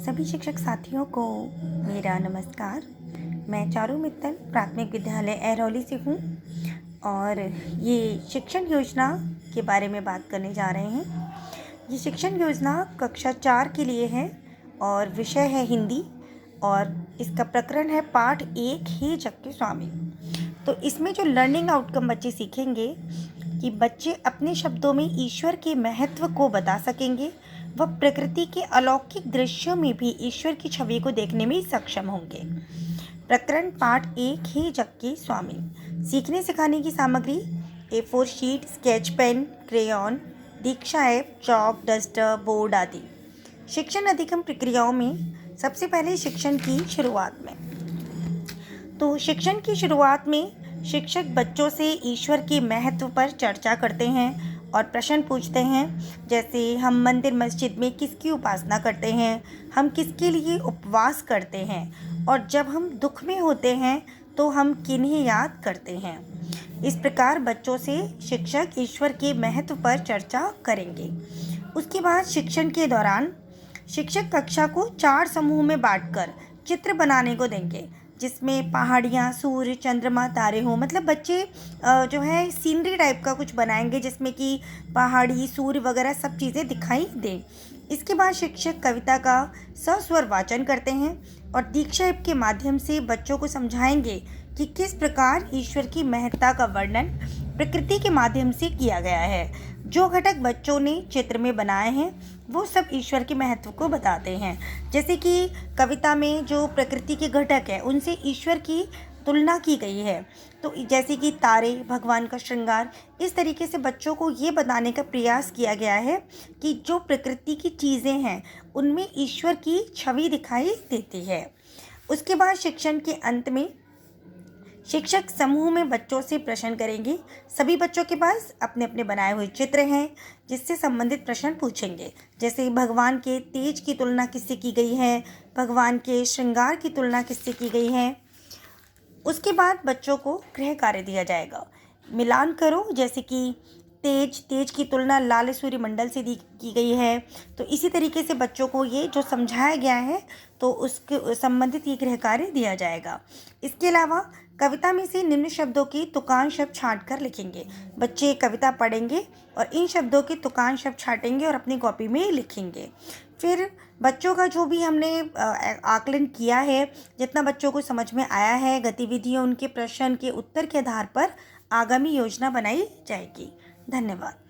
सभी शिक्षक साथियों को मेरा नमस्कार। मैं चारू मित्तल प्राथमिक विद्यालय एरौली से हूँ और ये शिक्षण योजना के बारे में बात करने जा रहे हैं। ये शिक्षण योजना कक्षा 4 के लिए है और विषय है हिंदी और इसका प्रकरण है पाठ 1 हे जग के स्वामी। तो इसमें जो लर्निंग आउटकम बच्चे सीखेंगे कि बच्चे अपने शब्दों में ईश्वर के महत्व को बता सकेंगे, वह प्रकृति के अलौकिक दृश्यों में भी ईश्वर की छवि को देखने में सक्षम होंगे। प्रकरण पाठ 1 हे जग के स्वामी। सीखने सिखाने की सामग्री A4 sheet, sketch pen, crayon, Diksha app, chalk, duster, board आदि। शिक्षण अधिगम प्रक्रियाओं में सबसे पहले शिक्षण की शुरुआत में तो शिक्षण की शुरुआत में शिक्षक बच्चों से ईश्वर के महत्व पर चर्चा करते हैं और प्रश्न पूछते हैं, जैसे हम मंदिर मस्जिद में किसकी उपासना करते हैं, हम किसके लिए उपवास करते हैं और जब हम दुख में होते हैं तो हम किन्हें याद करते हैं। इस प्रकार बच्चों से शिक्षक ईश्वर के महत्व पर चर्चा करेंगे। उसके बाद शिक्षण के दौरान शिक्षक कक्षा को 4 समूह में बांटकर चित्र बनाने को देंगे, जिसमें पहाड़ियाँ, सूर्य, चंद्रमा, तारे हों। मतलब बच्चे जो है सीनरी टाइप का कुछ बनाएंगे जिसमें कि पहाड़ी, सूर्य वगैरह सब चीज़ें दिखाई दें। इसके बाद शिक्षक कविता का सस्वर वाचन करते हैं और दीक्षा ऐप के माध्यम से बच्चों को समझाएंगे कि किस प्रकार ईश्वर की महत्ता का वर्णन प्रकृति के माध्यम से किया गया है। जो घटक बच्चों ने चित्र में बनाए हैं वो सब ईश्वर के महत्व को बताते हैं। जैसे कि कविता में जो प्रकृति के घटक है उनसे ईश्वर की तुलना की गई है। तो जैसे कि तारे, भगवान का श्रृंगार, इस तरीके से बच्चों को ये बताने का प्रयास किया गया है कि जो प्रकृति की चीज़ें हैं उनमें ईश्वर की छवि दिखाई देती है। उसके बाद शिक्षण के अंत में शिक्षक समूह में बच्चों से प्रश्न करेंगे। सभी बच्चों के पास अपने अपने बनाए हुए चित्र हैं जिससे संबंधित प्रश्न पूछेंगे, जैसे भगवान के तेज की तुलना किससे की गई है, भगवान के श्रृंगार की तुलना किससे की गई है। उसके बाद बच्चों को गृह कार्य दिया जाएगा। मिलान करो, जैसे कि तेज की तुलना लाल सूर्य मंडल से की गई है। तो इसी तरीके से बच्चों को ये जो समझाया गया है तो उसके संबंधित ये गृह कार्य दिया जाएगा। इसके अलावा कविता में से निम्न शब्दों की तुकान शब्द छांट कर लिखेंगे। बच्चे कविता पढ़ेंगे और इन शब्दों के तुकान शब्द छाटेंगे और अपनी कॉपी में लिखेंगे। फिर बच्चों का जो भी हमने आकलन किया है, जितना बच्चों को समझ में आया है, गतिविधियों, उनके प्रश्न के उत्तर के आधार पर आगामी योजना बनाई जाएगी। धन्यवाद।